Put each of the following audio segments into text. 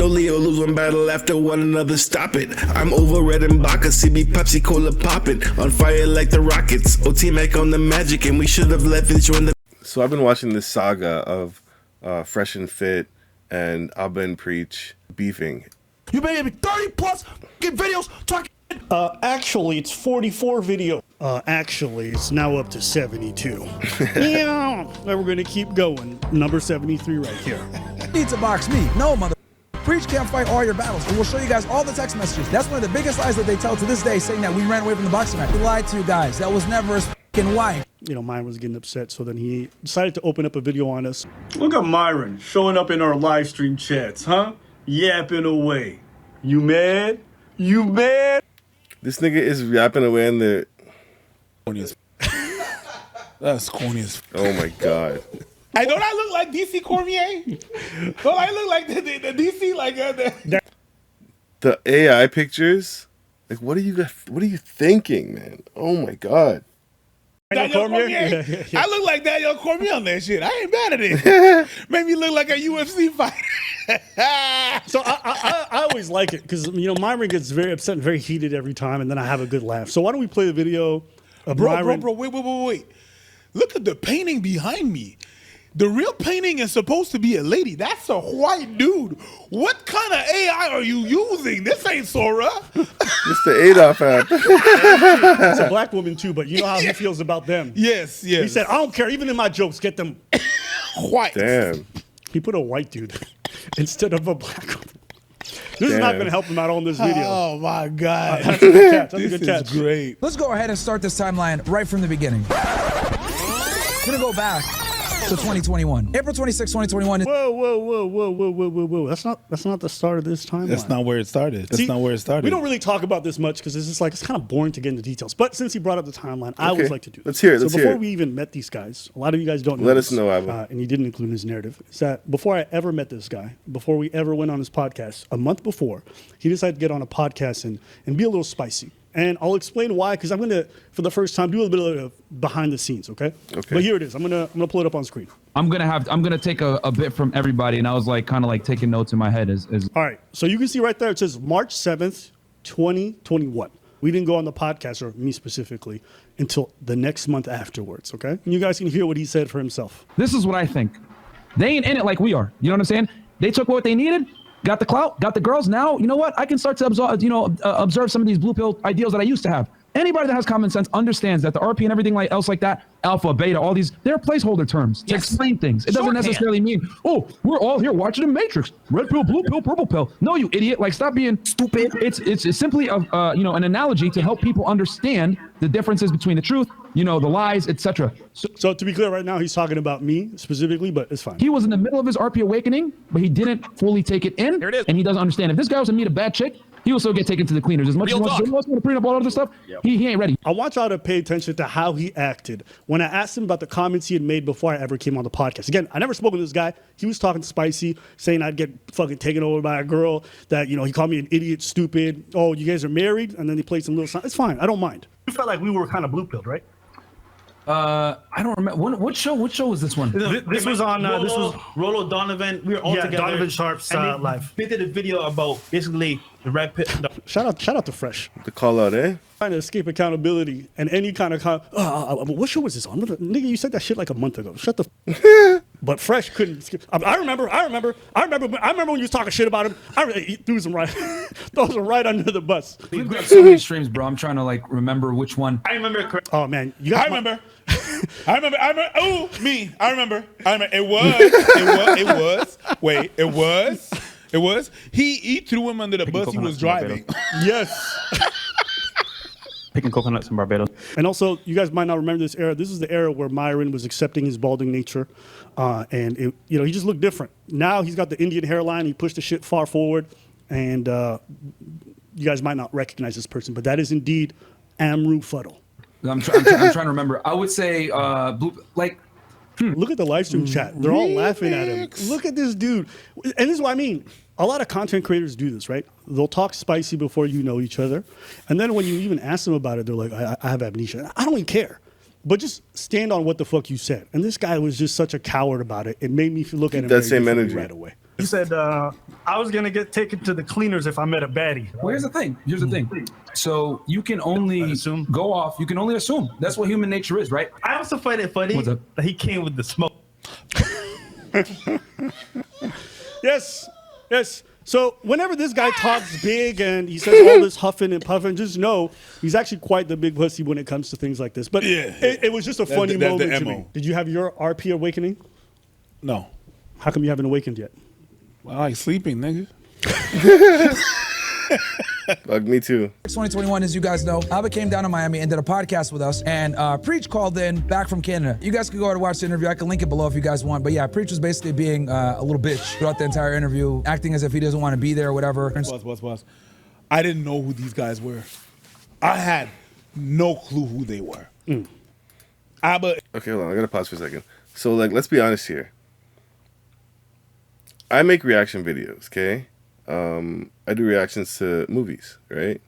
only lose one battle after one another. Stop it. I'm over red and Baca, CB Pepsi Cola popping. On fire like the Rockets. OT Mac on the Magic, and we should have left it on the. So I've been watching this saga of Fresh and Fit and Abba and Preach beefing. You made 30 plus videos talking. Actually, it's 44 videos. Actually, it's now up to 72. Yeah, and we're gonna keep going. Number 73 right here. Need to box me. No, mother. Preach can't fight all your battles, and we'll show you guys all the text messages. That's one of the biggest lies that they tell to this day, saying that we ran away from the boxing match. We lied to you guys. That was never his f***ing wife. You know, Myron was getting upset, so then he decided to open up a video on us. Look at Myron showing up in our live stream chats, huh? Yapping away. You mad? You mad? This nigga is yapping away in the. That's corny as Oh my god. Hey, don't I look like DC Cormier? Don't I look like the DC like The AI pictures. Like, what are you thinking, man? Oh my god. Daniel Cormier? I look like Daniel Cormier on that shit. I ain't mad at it. Made me look like a UFC fighter. So I always like it because, you know, Myron gets very upset and very heated every time, and then I have a good laugh. So why don't we play the video of Myron? Bro, wait. Look at the painting behind me. The real painting is supposed to be a lady. That's a white dude. What kind of AI are you using? This ain't Sora. It's the Adolf app. It's a black woman too, but you know how he feels about them. Yes. He said, I don't care. Even in my jokes, get them white. Damn. He put a white dude instead of a black woman. This is not going to help him out on this video. Oh, my God. That's a good catch. That's a good catch. This is great. Let's go ahead and start this timeline right from the beginning. I'm gonna go back to 2021. April 26, 2021. Whoa. That's not the start of this timeline. That's not where it started. See, we don't really talk about this much because it's kind of boring to get into details. But since he brought up the timeline, I always like to do this. Let's hear it. So before we even met these guys, a lot of you guys don't know. Let us know, Abba. And he didn't include in his narrative. Is that before I ever met this guy, before we ever went on his podcast, a month before, he decided to get on a podcast and be a little spicy. And I'll explain why, because I'm going to, for the first time, do a little bit of behind the scenes, okay? But here it is. I'm gonna pull it up on screen. I'm gonna take a bit from everybody, and I was like kind of like taking notes in my head as All right. So you can see right there, it says March 7th, 2021. We didn't go on the podcast, or me specifically, until the next month afterwards, okay? And you guys can hear what he said for himself. This is what I think. They ain't in it like we are. You know what I'm saying? They took what they needed. Got the clout, got the girls. Now, you know what? I can start to observe some of these blue pill ideals that I used to have. Anybody that has common sense understands that the RP and everything else like that, alpha, beta, all these, they're placeholder terms to explain things. It doesn't necessarily mean, oh, we're all here watching the Matrix. Red pill, blue pill, purple pill. No, you idiot. Like, stop being stupid. It's simply an analogy to help people understand the differences between the truth, the lies, etc. So to be clear, right now he's talking about me specifically, but it's fine. He was in the middle of his RP awakening, but he didn't fully take it in. There it is. And he doesn't understand. If this guy was to meet a bad chick, he will still get taken to the cleaners. As much as he wants to prenup all other stuff, he ain't ready. I want y'all to pay attention to how he acted when I asked him about the comments he had made before I ever came on the podcast. Again, I never spoke to this guy. He was talking spicy, saying I'd get fucking taken over by a girl, that, he called me an idiot, stupid. Oh, you guys are married? And then he played some little song. It's fine. I don't mind. You felt like we were kind of blue-pilled, right? I don't remember. What show was this one? This was on. This was Rollo Donovan. We were all together. Donovan Sharp's live. They did a video about basically the red pit. Shout out to Fresh. The call out, eh? Trying to escape accountability and any kind of what show was this on? Nigga, you said that shit like a month ago. Shut the. But Fresh couldn't skip. I remember when you was talking shit about him. He threw them right under the bus. We've got so many streams, bro. I'm trying to remember which one. I remember it correctly. Oh man, you guys. I remember. Oh, me. I remember. It was. He threw him under the bus. He was driving. Yes. Picking coconuts in Barbados. And also, you guys might not remember this era. This is the era where Myron was accepting his balding nature, and he just looked different. Now he's got the Indian hairline. He pushed the shit far forward, and you guys might not recognize this person, but that is indeed Amru Fuddle. I'm trying to remember. I would say Look at the live stream chat. They're all laughing at him. Look at this dude. And this is what I mean. A lot of content creators do this, right? They'll talk spicy before you know each other. And then when you even ask them about it, they're like, I have amnesia. I don't even care. But just stand on what the fuck you said. And this guy was just such a coward about it. It made me look at him that same energy right away. He said, I was going to get taken to the cleaners if I met a baddie. Well, here's the thing. Here's the thing. So you can only Assume. go off. You can only assume. That's what human nature is, right? I also find it funny What's up? that he came with the smoke. Yes, yes. So whenever this guy talks big and he says all this huffing and puffing, just know he's actually quite the big pussy when it comes to things like this. But Yeah. it was just a funny That's the moment to MO. me. Did you have your RP awakening? No. How come you haven't awakened yet? I like sleeping, nigga. Bug me too. 2021, as you guys know, Abba came down to Miami and did a podcast with us, and Preach called in back from Canada. You guys can go and watch the interview. I can link it below if you guys want. But yeah, Preach was basically being a little bitch throughout the entire interview, acting as if he doesn't want to be there or whatever. Pause. I didn't know who these guys were. I had no clue who they were. Abba. Okay, hold on. I gotta pause for a second. So, like, let's be honest here. I make reaction videos, okay? I do reactions to movies, right?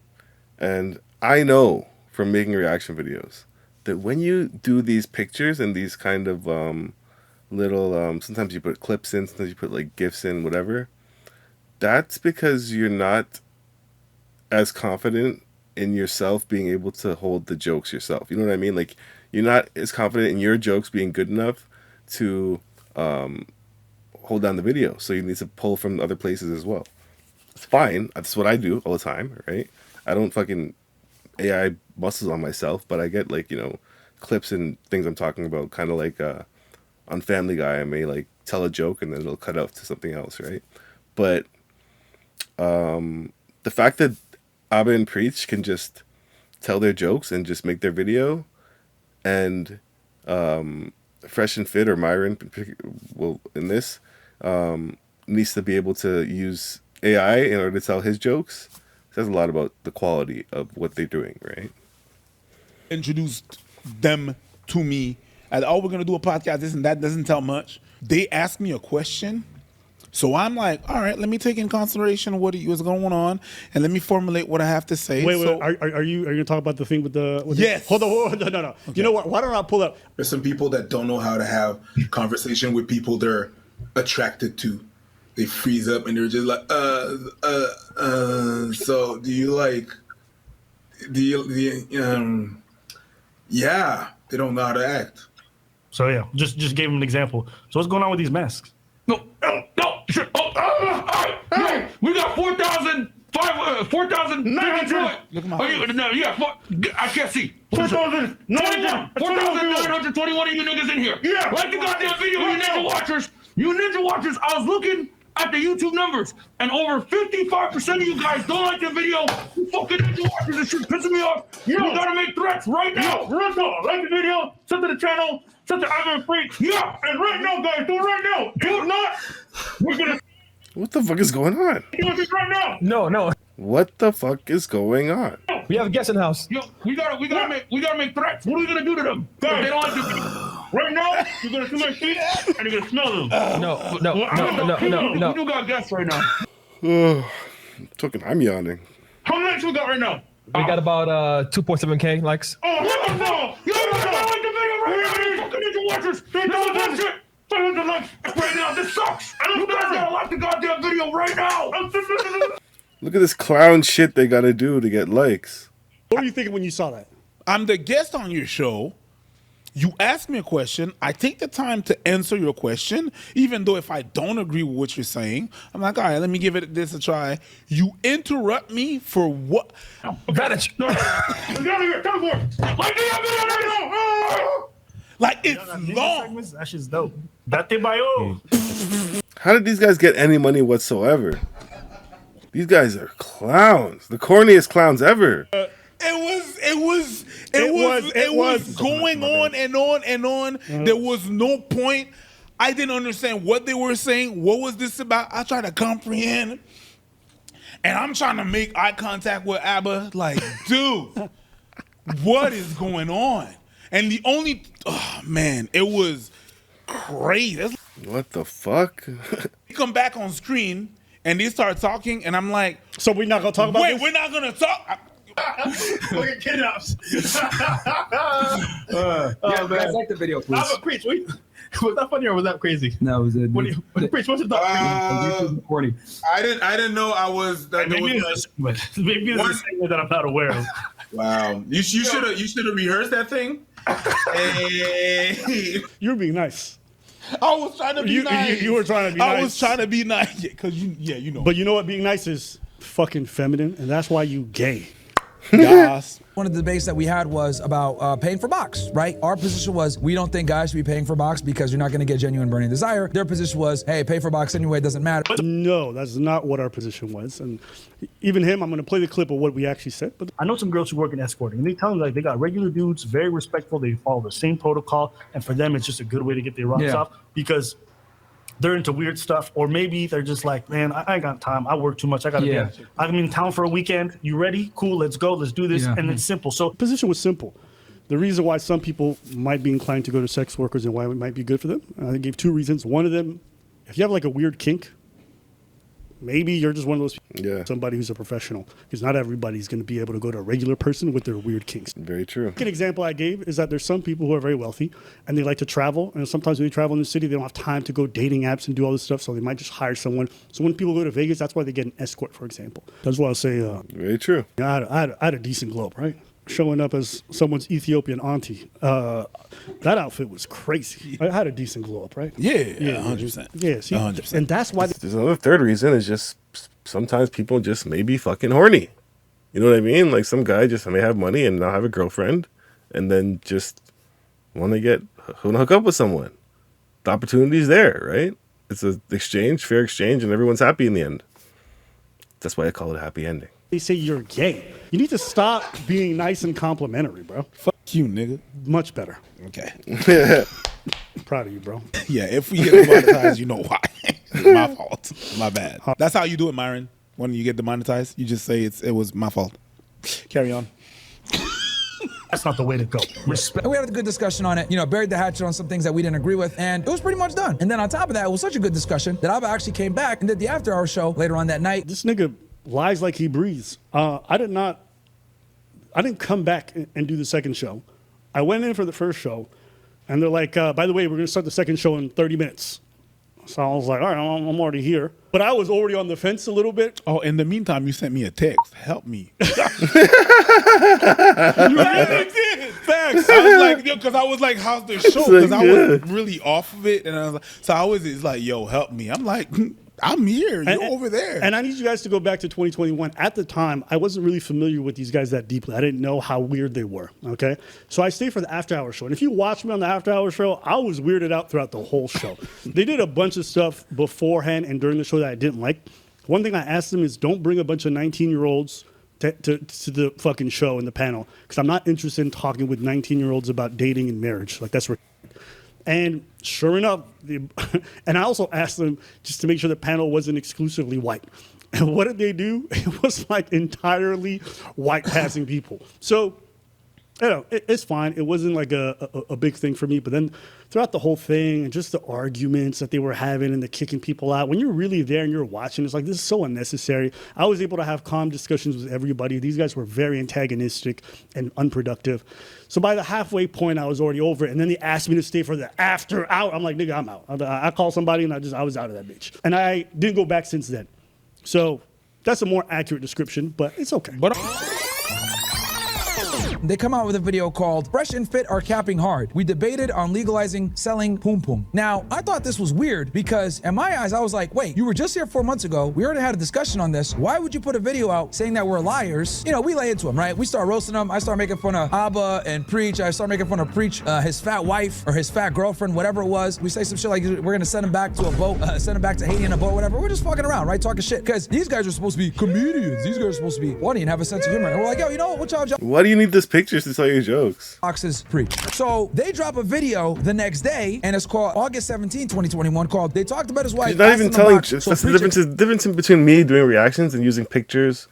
And I know from making reaction videos that when you do these pictures and these kind of little, sometimes you put clips in, sometimes you put like GIFs in, whatever, that's because you're not as confident in yourself being able to hold the jokes yourself. You know what I mean? Like, you're not as confident in your jokes being good enough to hold down the video. So you need to pull from other places as well. It's fine. That's what I do all the time, right? I don't fucking AI muscles on myself, but I get like, you know, clips and things I'm talking about, kind of like on Family Guy, I may like tell a joke and then it'll cut out to something else, right? But the fact that Abba and Preach can just tell their jokes and just make their video, and Fresh and Fit or Myron, well, in this, needs to be able to use AI in order to tell his jokes, says a lot about the quality of what they're doing, right? Introduced them to me as, oh, we're gonna do a podcast, this and that doesn't tell much. They asked me a question, so I'm like, all right, let me take in consideration what's going on, and let me formulate what I have to say. Wait, So- are you gonna talk about the thing with the? Yes. Hold on, no. Okay. You know what? Why don't I pull up? There's some people that don't know how to have conversation with people they're attracted to. They freeze up and they're just like, so do you like, yeah, they don't know how to act. So yeah, just gave him an example. So what's going on with these masks? No, shit. Hey, we got 4,900. Look at my I can't see. 4,921 of you niggas in here. Yeah. Like the goddamn video, you ninja watchers. You ninja watchers, I was looking at the YouTube numbers, and over 55% of you guys don't like the video. You fucking ninja watchers, this shit's pissing me off. You gotta make threats right now. Like the video, sub to the channel, sub to Ivan Freak. Yeah, And right now, guys, do it right now. If not, we're gonna What the fuck is going on? do it right now. No. What the fuck is going on? We have a guest in the house. Yo, we gotta make threats. What are we gonna do to them? If they don't like the video. Right now, you're gonna see my feet and you're gonna smell them. No. You got guests right now. I'm yawning. How many likes we got right now? We got about 2.7K likes. Oh, hell no! You don't like the video right now. Fucking ninja watchers. They don't like it. 500 likes right now. This sucks. You guys gotta like the goddamn video right now. Look at this clown shit they gotta do to get likes. What were you thinking when you saw that? I'm the guest on your show. You ask me a question. I take the time to answer your question, even though if I don't agree with what you're saying, I'm like, all right, let me give this a try. You interrupt me for what? Advantage. Get out of here. Teleport. Like the video right now. Like, it's long. That shit's dope. Date bio. How did these guys get any money whatsoever? These guys are clowns. The corniest clowns ever. It was going on and on and on. There was no point. I didn't understand what they were saying. What was this about? I tried to comprehend. And I'm trying to make eye contact with Abba. Like, dude, what is going on? And the only, oh man, it was crazy. What the fuck? They come back on screen and they start talking, and I'm like, So we're not gonna talk about wait, this? we're not gonna talk. Look at kidnaps. Yeah, guys, like the video, please. Preach. Was that funny or was that crazy? No, it was What do you, Preach, what's your thought? corny. I didn't know I was. That there Maybe was maybe it's a segment that I'm not aware of. wow. You should have rehearsed that thing. Hey. You're being nice. I was trying to be nice. You were trying to be nice. I was trying to be nice. Because you know. But you know what? Being nice is fucking feminine, and that's why you gay. Yes. One of the debates that we had was about paying for box, right? Our position was we don't think guys should be paying for box because you're not going to get genuine burning desire. Their position was, hey, pay for box anyway, it doesn't matter. No, that's not what our position was. And even him, I'm going to play the clip of what we actually said. But I know some girls who work in escorting, and they tell me like they got regular dudes, very respectful. They follow the same protocol, and for them, it's just a good way to get their rocks off because they're into weird stuff, or maybe they're just like, man, I ain't got time. I work too much. I'm in town for a weekend. You ready? Cool. Let's go. Let's do this. And it's simple. So the position was simple. The reason why some people might be inclined to go to sex workers and why it might be good for them, I gave two reasons. One of them, if you have like a weird kink, maybe you're just one of those people, somebody who's a professional, because not everybody's going to be able to go to a regular person with their weird kinks. Very true. An example I gave is that there's some people who are very wealthy and they like to travel, and sometimes when they travel in the city, they don't have time to go dating apps and do all this stuff, so they might just hire someone. So when people go to Vegas, that's why they get an escort, for example. That's why I'll say, very true. I had a decent globe, right? Showing up as someone's Ethiopian auntie. That outfit was crazy. I had a decent glow up, right? Yeah, 100%. Yeah, see, 100%. and that's why. There's another third reason is just sometimes people just may be fucking horny. You know what I mean? Like some guy just may have money and not have a girlfriend, and then just want to hook up with someone. The opportunity's there, right? It's an exchange, fair exchange, and everyone's happy in the end. That's why I call it a happy ending. They say you're gay. You need to stop being nice and complimentary, bro. Fuck you, nigga. Much better. Okay. Proud of you, bro. Yeah, if we get demonetized, you know why. It's my fault. My bad. That's how you do it, Myron. When you get demonetized, you just say it was my fault. Carry on. that's not the way to go. Respect. We had a good discussion on it. You know, buried the hatchet on some things that we didn't agree with, and it was pretty much done. And then on top of that, it was such a good discussion that I actually came back and did the after hour show later on that night. This nigga lies like he breathes. I didn't come back and do the second show. I went in for the first show, and they're like, by the way, we're going to start the second show in 30 minutes. So I was like, all right, I'm already here. But I was already on the fence a little bit. Oh, in the meantime, you sent me a text. Help me. You really did. Thanks. I was like, yo, because I was like, how's the show? Because I was really off of it. And I was like, so I was just like, yo, help me. I'm like, I'm here. You're over there. And I need you guys to go back to 2021. At the time, I wasn't really familiar with these guys that deeply. I didn't know how weird they were, okay? So I stayed for the after hour show. And if you watch me on the after hour show, I was weirded out throughout the whole show. They did a bunch of stuff beforehand and during the show that I didn't like. One thing I asked them is don't bring a bunch of 19-year-olds to the fucking show and the panel, because I'm not interested in talking with 19-year-olds about dating and marriage. Like, that's and sure enough, and I also asked them just to make sure the panel wasn't exclusively white. And what did they do? It was like entirely white passing people. So, you know, it's fine. It wasn't like a big thing for me. But then throughout the whole thing and just the arguments that they were having and the kicking people out, when you're really there and you're watching, it's like, this is so unnecessary. I was able to have calm discussions with everybody. These guys were very antagonistic and unproductive. So by the halfway point, I was already over it. And then they asked me to stay for the after hour. I'm like, nigga, I'm out. I called somebody and I was out of that bitch. And I didn't go back since then. So that's a more accurate description, but it's okay. But They come out with a video called Fresh and Fit Are Capping Hard. We debated on legalizing selling poom poom. Now, I thought this was weird because in my eyes, I was like, wait, you were just here 4 months ago. We already had a discussion on this. Why would you put a video out saying that we're liars? You know, we lay into them, right? We start roasting them. I start making fun of Abba and Preach. I start making fun of Preach, his fat wife or his fat girlfriend, whatever it was. We say some shit like we're going to send him back to a boat, send him back to Haiti in a boat, whatever. We're just fucking around, right? Talking shit. Because these guys are supposed to be comedians. These guys are supposed to be funny and have a sense of humor. And we're like, yo, you know what? What's y'all Why do you need this pictures to tell your jokes? Boxes Preach. So they drop a video the next day, and it's called August 17, 2021, called They Talked About His Wife. He's not even telling. That's so the difference between me doing reactions and using pictures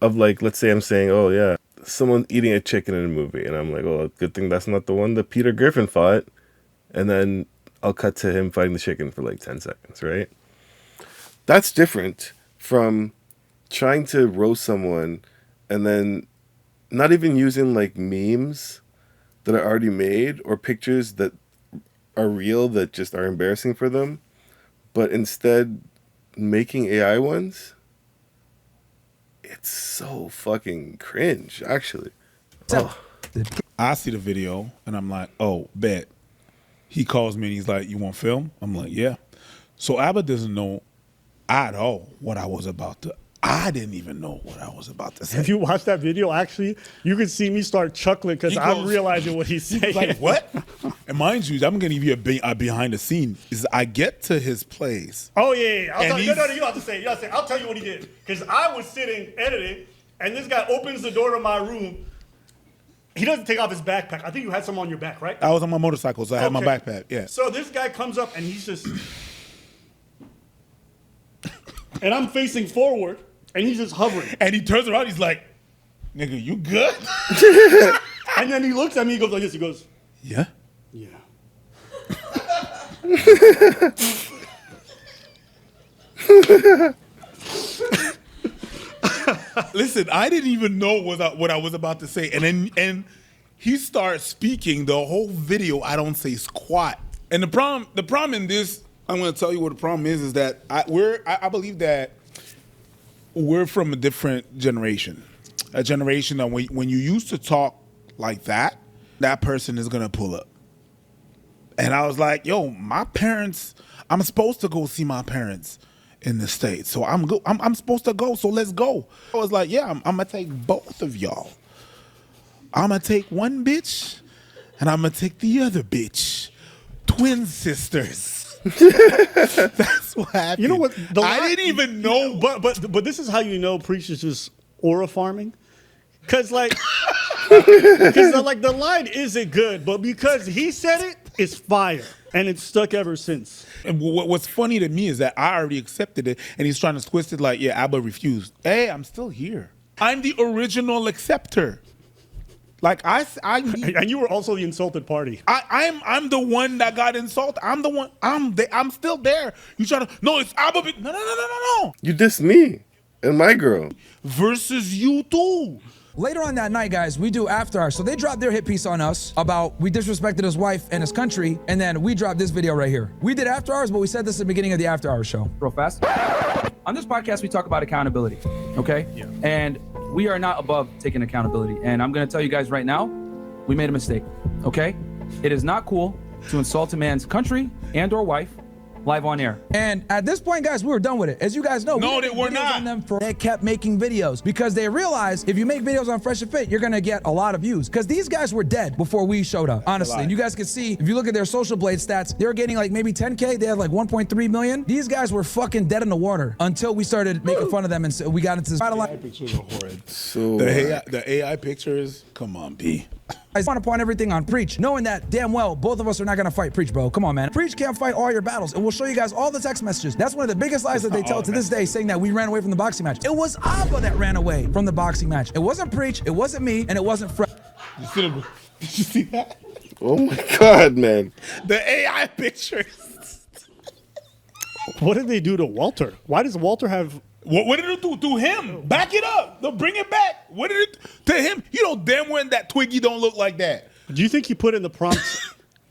of, like, let's say I'm saying, oh yeah, someone eating a chicken in a movie, and I'm like, oh, good thing that's not the one that Peter Griffin fought, and then I'll cut to him fighting the chicken for like 10 seconds, right? That's different from trying to roast someone and then not even using like memes that are already made or pictures that are real that just are embarrassing for them, but instead making AI ones, it's so fucking cringe, actually. Oh. I see the video and I'm like, oh, bet. He calls me and he's like, you want film? I'm like, yeah. So Abba doesn't know at all what I was about to. I didn't even know what I was about to say. If you watch that video, actually, you can see me start chuckling because I'm realizing what he's saying. He's like, what? And mind you, I'm going to give you a behind the scene. Is I get to his place. Oh, yeah. I'll tell you. No, you don't have to say it. You don't have to say it. I'll tell you what he did. Because I was sitting editing, and this guy opens the door to my room. He doesn't take off his backpack. I think you had some on your back, right? I was on my motorcycle, so I had my backpack. Yeah. So this guy comes up, and he's just... and I'm facing forward. And he's just hovering. And he turns around, he's like, nigga, you good? And then he looks at me, he goes like this, he goes, yeah? Yeah. Listen, I didn't even know what I was about to say. And he starts speaking the whole video, I don't say squat. And the problem in this, I'm gonna tell you what the problem is that I believe that we're from a different generation. A generation that when you used to talk like that person is gonna pull up. And I was like, yo, my parents, I'm supposed to go see my parents in the States. So I'm supposed to go, so let's go. I was like, yeah, I'm gonna take both of y'all. I'm gonna take one bitch and I'm gonna take the other bitch. Twin sisters. That's what happened. You know what? I didn't even know. But this is how you know Preach is just aura farming. Because like the line isn't good, but because he said it, it's fire. And it's stuck ever since. And what's funny to me is that I already accepted it, and he's trying to twist it like, yeah, Abba refused. Hey, I'm still here. I'm the original acceptor. Like and you were also the insulted party. I'm the one that got insulted. I'm the one. I'm still there. You try to it's Abba. No. You dissed me and my girl versus you too. Later on that night, guys, we do after hours. So they dropped their hit piece on us about we disrespected his wife and his country, and then we dropped this video right here. We did after hours, but we said this at the beginning of the after hours show. Real fast. On this podcast, we talk about accountability, okay? Yeah. And we are not above taking accountability. And I'm gonna tell you guys right now, we made a mistake, okay? It is not cool to insult a man's country and or wife live on air. And at this point, guys, we were done with it. As you guys know, we're not. They kept making videos because they realized if you make videos on Fresh and Fit, you're gonna get a lot of views. Because these guys were dead before we showed up, honestly. And you guys can see, if you look at their social blade stats, they were getting like maybe 10K. They had like 1.3 million. These guys were fucking dead in the water until we started making fun of them and so we got into this battle. The AI pictures are horrid. So the AI pictures, come on, B. I want to point everything on Preach, knowing that damn well both of us are not going to fight Preach, bro. Come on, man. Preach can't fight all your battles, and we'll show you guys all the text messages. That's one of the biggest lies that they tell to this day, saying that we ran away from the boxing match. It was Abba that ran away from the boxing match. It wasn't Preach, it wasn't me, and it wasn't Fred. Did you see that? Oh my God, man. The AI pictures. What did they do to Walter? Why does Walter have... What did it do to him? Back it up. No, bring it back. What did it to him? You know damn well that Twiggy don't look like that. Do you think he put in the prompt,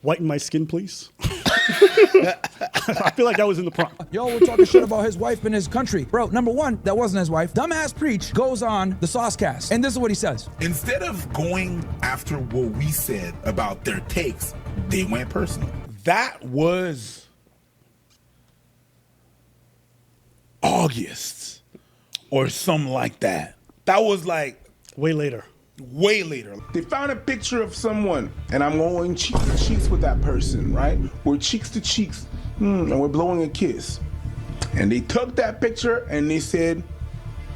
whiten my skin, please? I feel like that was in the prompt. Yo, we're talking shit about his wife and his country. Bro, number one, that wasn't his wife. Dumbass Preach goes on the Saucecast, and this is what he says. Instead of going after what we said about their takes, they went personal. That was August or something like that. That was like way later. They found a picture of someone, and I'm going cheek to cheeks with that person, right? We're cheeks to cheeks, and we're blowing a kiss. And they took that picture and they said,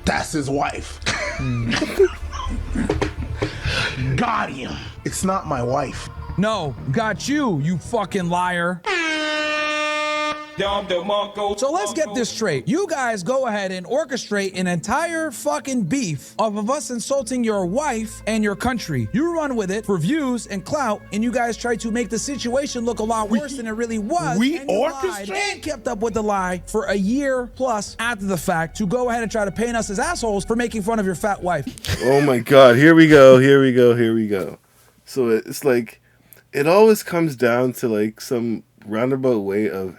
that's his wife. Got him. It's not my wife. No, got you, you fucking liar. So let's get this straight. You guys go ahead and orchestrate an entire fucking beef of us insulting your wife and your country. You run with it for views and clout, and you guys try to make the situation look a lot worse than it really was. We and you lied and kept up with the lie for a year plus after the fact to go ahead and try to paint us as assholes for making fun of your fat wife. Oh my God, here we go. So it's like, it always comes down to like some roundabout way of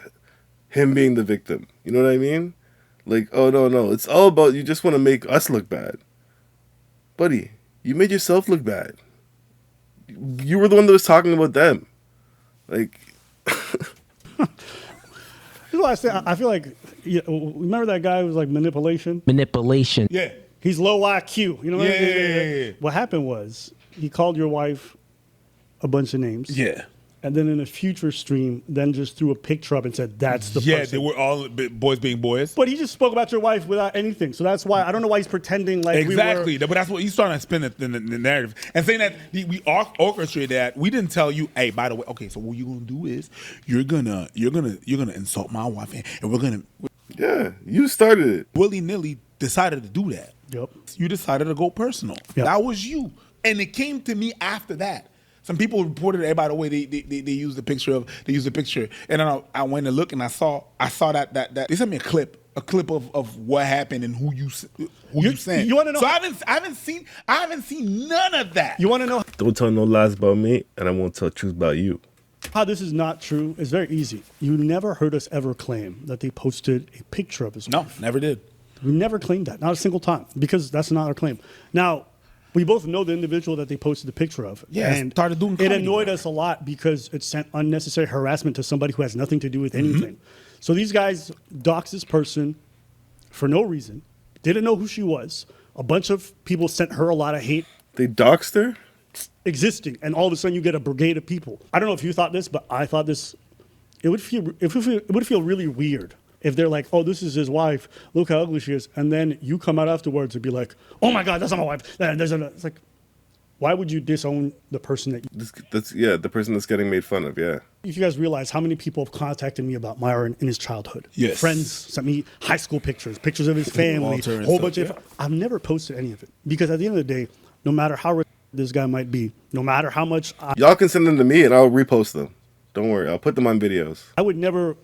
him being the victim. You know what I mean? Like, oh no, it's all about you just want to make us look bad. Buddy, you made yourself look bad. You were the one that was talking about them. Like, You know what I say? I feel like, remember that guy who was like manipulation? Manipulation. Yeah. He's low IQ. You know what I mean? Yeah. What happened was he called your wife a bunch of names. Yeah. And then in a future stream, then just threw a picture up and said, that's the Yeah, person. they were all boys being boys. But he just spoke about your wife without anything. So that's why, I don't know why he's pretending like Exactly, we were. but that's what he's trying to spin the narrative and saying that we orchestrated that. We didn't tell you, hey, by the way, okay, so what you're gonna do is you're gonna insult my wife, and we're gonna yeah, you started it. willy nilly decided to do that. Yep. You decided to go personal. Yep. That was you, and it came to me after that. Some people reported, hey, by the way, they used the picture, and then I went to look and I saw that they sent me a clip of what happened and who you sent. You want to know? So I haven't seen none of that. You want to know Don't tell no lies about me, and I won't tell truth about you. how this is not true? It's very easy. You never heard us ever claim that they posted a picture of his wife. No, never did. We never claimed that, not a single time, because that's not our claim. Now, we both know the individual that they posted the picture of. Yeah, and started doing it comedy annoyed work. us a lot because it sent unnecessary harassment to somebody who has nothing to do with anything. So these guys doxed this person for no reason, didn't know who she was. A bunch of people sent her a lot of hate. They doxed her? Existing, and all of a sudden you get a brigade of people. I don't know if you thought this, but I thought this. It would feel really weird if they're like, "Oh, this is his wife. Look how ugly she is," and then you come out afterwards and be like, "Oh my God, that's not my wife." It's like, why would you disown the person that? The person that's getting made fun of. Yeah. If you guys realize how many people have contacted me about Myron in his childhood, Yes. friends sent me high school pictures of his family, Walter a and whole stuff, bunch of. I've never posted any of it because at the end of the day, no matter how rich this guy might be, no matter how much Y'all can send them to me, and I'll repost them. Don't worry, I'll put them on videos. I would never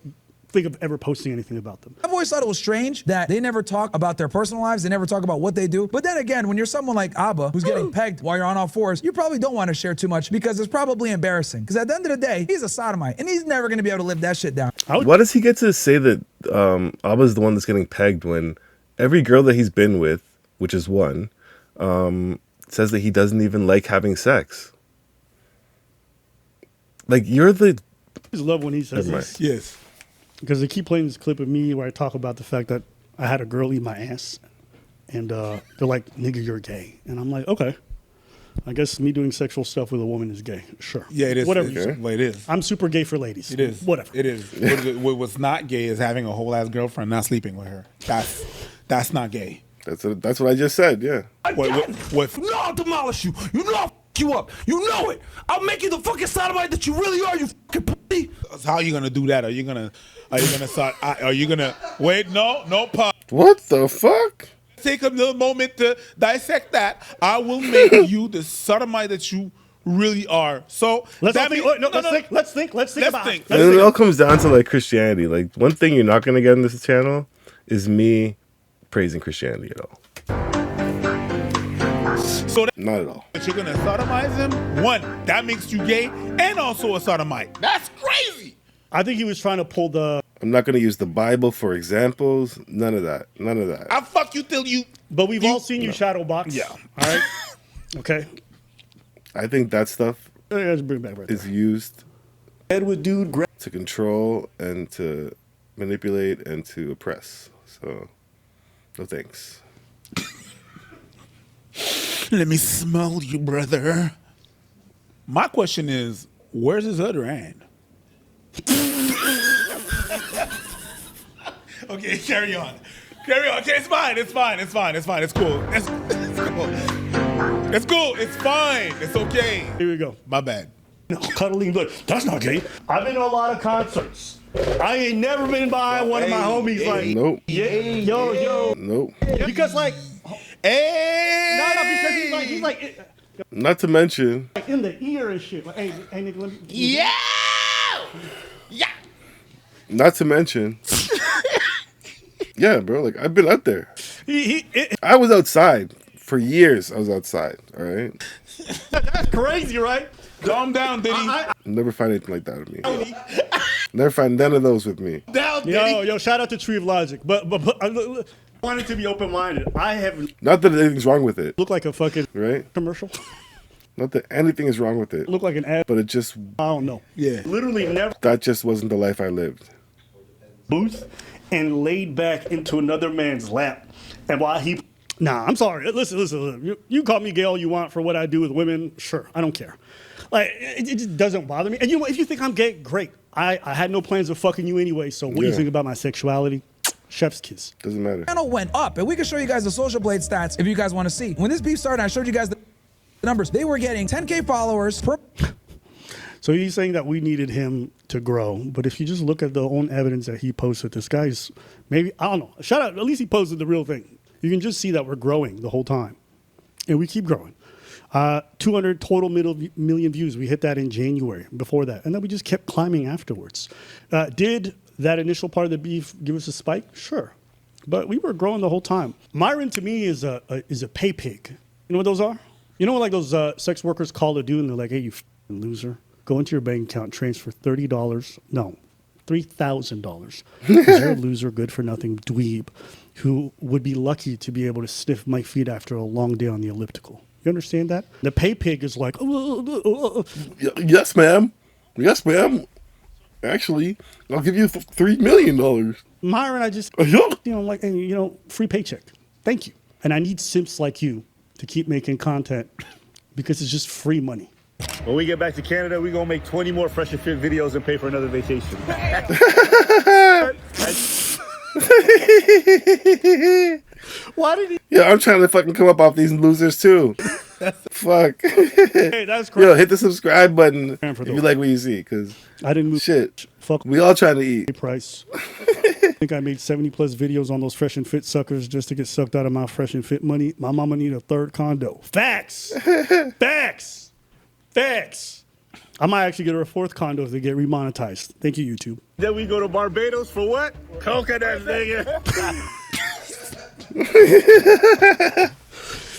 think of ever posting anything about them. I've always thought it was strange that they never talk about their personal lives. They never talk about what they do. But then again, when you're someone like Abba who's getting pegged while you're on all fours, you probably don't want to share too much because it's probably embarrassing. Because at the end of the day, he's a sodomite and he's never going to be able to live that shit down. Why does he get to say that Abba's the one that's getting pegged when every girl that he's been with, which is one, says that he doesn't even like having sex? Like, you're the... I just love when he says Never mind. this. Yes. Because they keep playing this clip of me where I talk about the fact that I had a girl eat my ass. And they're like, nigga, you're gay. And I'm like, okay. I guess me doing sexual stuff with a woman is gay. Sure. Yeah, it is. Whatever. It is. Well, it is. I'm super gay for ladies. It is. Whatever. It is. What's not gay is having a whole ass girlfriend, not sleeping with her. That's not gay. That's what I just said, yeah. What? You know I'll demolish you. You know I'll f you up. You know it. I'll make you the fucking sodomite that you really are, you fucking pussy. How are you gonna do that? Are you gonna wait? No, pause. What the fuck? Take a little moment to dissect that. I will make you the sodomite that you really are. So Let's that think. means- Let's think about think. let's And it think. all comes down to, like, Christianity. Like, one thing you're not going to get in this channel is me praising Christianity at all. So Not at all. that you're gonna sodomize him. One, that makes you gay and also a sodomite. That's crazy. I think he was trying to pull the. I'm not going to use the Bible for examples. None of that. I'll fuck you till you. But we've all seen you shadow box. Yeah. All right. Okay. I think that stuff Let's bring it back right is there. used Edward dude, to control and to manipulate and to oppress. So, no thanks. Let me smell you, brother. My question is, where's his other hand? Okay, carry on. Okay, it's fine. It's cool. It's cool. It's cool. It's fine. It's okay. Here we go. My bad. No, cuddling, look, that's not gay. I've been to a lot of concerts. I ain't never been by one of my homies like, Nope. yo. Nope. Because like, Hey! no, because he's like Not to mention, in the ear and shit. Like, hey, nigga, let me. Yeah! Yeah! not to mention. Yeah, bro. Like, I've been out there. It, I was outside for years. I was outside. All right. that's crazy, right? Calm down, Diddy. You'll never find anything like that with me. Never find none of those with me. Yo, shout out to Tree of Logic. But I wanted to be open-minded. I haven't Not that anything's wrong with it, looked like a fucking right? commercial. Not that anything is wrong with it. Look like an ad. But it just, I don't know. Yeah. Literally never that just wasn't the life I lived. booth and laid back into another man's lap. And while he... Nah, I'm sorry. Listen. You call me gay all you want for what I do with women. Sure, I don't care. Like, it just doesn't bother me. And you know, if you think I'm gay, great. I had no plans of fucking you anyway, so what do you think about my sexuality? Chef's kiss. Doesn't matter. Channel went up, and we can show you guys the Social Blade stats if you guys want to see. When this beef started, I showed you guys the numbers. They were getting 10K followers per... So he's saying that we needed him to grow, but if you just look at the own evidence that he posted, this guy's maybe, I don't know, shout out, at least he posted the real thing. You can just see that we're growing the whole time, and we keep growing. 200 total million views. We hit that in January before that, and then we just kept climbing afterwards. Did that initial part of the beef give us a spike? Sure, but we were growing the whole time. Myron to me is a pay pig. You know what those are? You know what like those sex workers call a dude and they're like, "Hey, you f***ing loser, go into your bank account, transfer $30. No, $3,000. You're a loser, good for nothing dweeb, who would be lucky to be able to sniff my feet after a long day on the elliptical." You understand that? The pay pig is like, Yes, ma'am. Yes, ma'am. Actually, I'll give you $3 million. Myron, I just, free paycheck. Thank you. And I need simps like you to keep making content because it's just free money. When we get back to Canada, we're going to make 20 more Fresh and Fit videos and pay for another vacation. Why did he? Yeah, I'm trying to fucking come up off these losers too. Fuck. Hey, that's crazy. Yo, hit the subscribe button if you like what you see, because I didn't move shit. Fuck. We all trying to eat. Price. I think I made 70 plus videos on those Fresh and Fit suckers just to get sucked out of my Fresh and Fit money. My mama need a third condo. Facts. Facts. I might actually get her a fourth condo if they get remonetized. Thank you, YouTube. Then we go to Barbados for what? Coconut, nigga.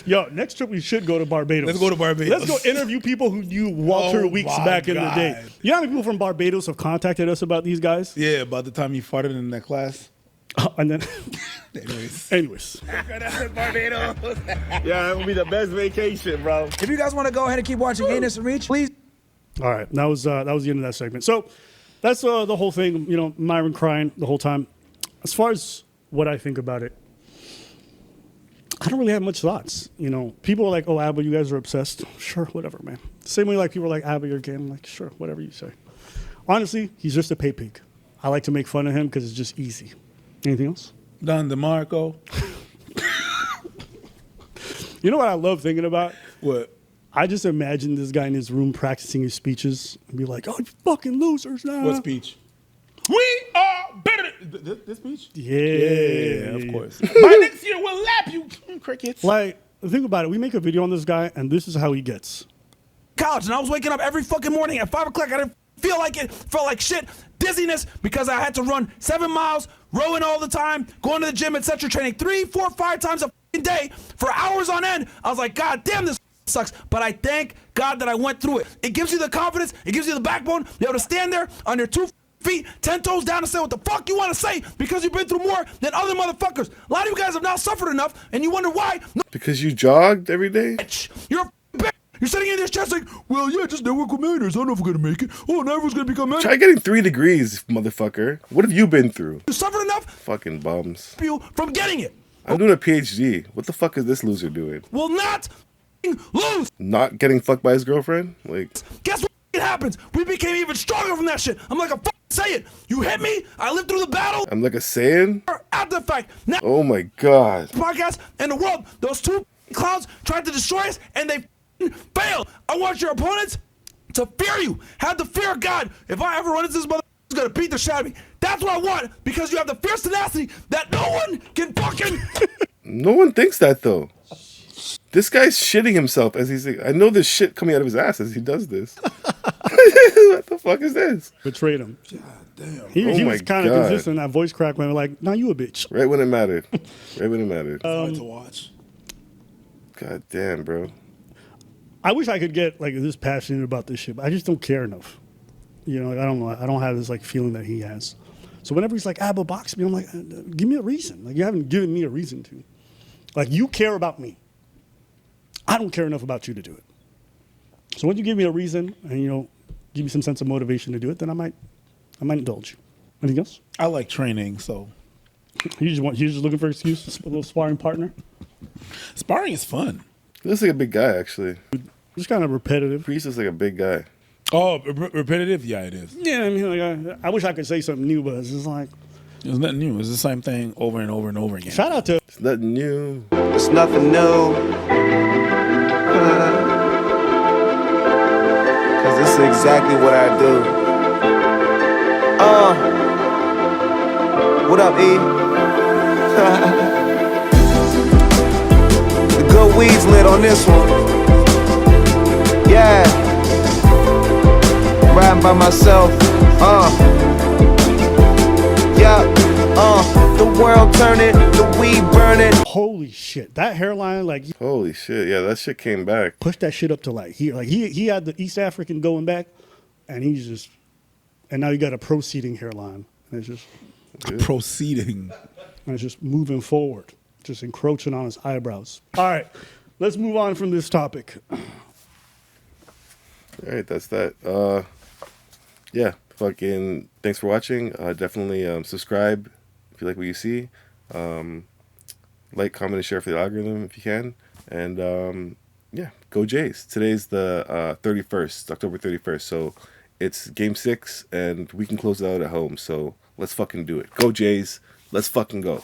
Yo, next trip we should go to Barbados. Let's go to Barbados. Let's go interview people who knew Walter Weeks back in the day. You know how many people from Barbados have contacted us about these guys? Yeah, about the time you farted in that class. And then, anyways. Barbados. Yeah, that would be the best vacation, bro. If you guys want to go ahead and keep watching Gayness and Reach, please. All right, that was the end of that segment. So that's the whole thing. You know, Myron crying the whole time. As far as what I think about it, I don't really have much thoughts. You know, people are like, "Oh, Abba, you guys are obsessed." Sure, whatever, man. Same way, like people are like, "Abba, you're gay." I'm like, "Sure, whatever you say." Honestly, he's just a pay pig. I like to make fun of him because it's just easy. Anything else? Don DeMarco. You know what I love thinking about? What? I just imagine this guy in his room practicing his speeches and be like, "Oh, you fucking losers now." What speech? We are better than this speech? Yeah, of course. By next year, we'll lap you, crickets. Like, think about it. We make a video on this guy, and this is how he gets. College, and I was waking up every fucking morning at 5 o'clock. I didn't feel like it. Felt like shit. Dizziness because I had to run 7 miles, rowing all the time, going to the gym, etc. Training 3, 4, 5 times a fucking day for hours on end. I was like, God damn, this sucks. But I thank God that I went through it. It gives you the confidence. It gives you the backbone. Be able to stand there on your 2 feet, 10 toes down and say what the fuck you want to say because you've been through more than other motherfuckers. A lot of you guys have now suffered enough and you wonder why. No, because you jogged every day? You're a bitch. You're sitting in this chest like, well, yeah, just network with millionaires. I don't know if we're going to make it. Oh, now everyone's going to become Try getting 3 degrees, motherfucker. What have you been through? You suffered enough? Fucking bums. From getting it. I'm doing a PhD. What the fuck is this loser doing? Will not lose. Not getting fucked by his girlfriend? Like, guess what happens? We became even stronger from that shit. I'm like a fucking Saiyan. You hit me. I lived through the battle. I'm like a Saiyan? After the fact. Now, oh my God. Podcast and the world. Those 2 clowns tried to destroy us and they failed. I want your opponents to fear you. Have the fear of God. If I ever run into this mother, he's gonna beat the shit out of me. That's what I want because you have the fierce tenacity that no one can fucking. No one thinks that though. This guy's shitting himself as he's. I know there's shit coming out of his ass as he does this. What the fuck is this? Betrayed him. God damn. He was kind of consistent. That voice crack when like, "Now you a bitch." Right when it mattered. Right when it mattered. Hard to watch. God damn, bro. I wish I could get like this passionate about this shit, but I just don't care enough. You know, like, I don't know. I don't have this like feeling that he has. So whenever he's like, but box me, I'm like, give me a reason. Like, you haven't given me a reason to. Like, you care about me. I don't care enough about you to do it. So when you give me a reason and, you know, give me some sense of motivation to do it, then I might indulge you. Anything else? I like training, so. You're just looking for an excuse, a little sparring partner? Sparring is fun. He looks like a big guy, actually. Just kind of repetitive. Priest looks like a big guy. Oh, repetitive? Yeah, it is. Yeah, I mean, like, I wish I could say something new, but it's just like. It's nothing new. It's the same thing over and over and over again. Shout out to. It's nothing new. It's nothing new. Cause this is exactly what I do. What up, E? The good weed's lit on this one. Yeah. Riding by myself. Yeah. The world turning, the weed burning. Holy shit, that hairline, like. Holy shit, yeah, that shit came back. Push that shit up to like he had the East African going back, and and now you got a proceeding hairline, and it's just proceeding, and it's just moving forward, just encroaching on his eyebrows. All right, let's move on from this topic. All right, that's that. Yeah, fucking thanks for watching. Definitely subscribe if you like what you see. Like, comment, and share for the algorithm if you can. And yeah, go Jays. Today's the 31st, October 31st. So it's game 6, and we can close it out at home. So let's fucking do it. Go Jays. Let's fucking go.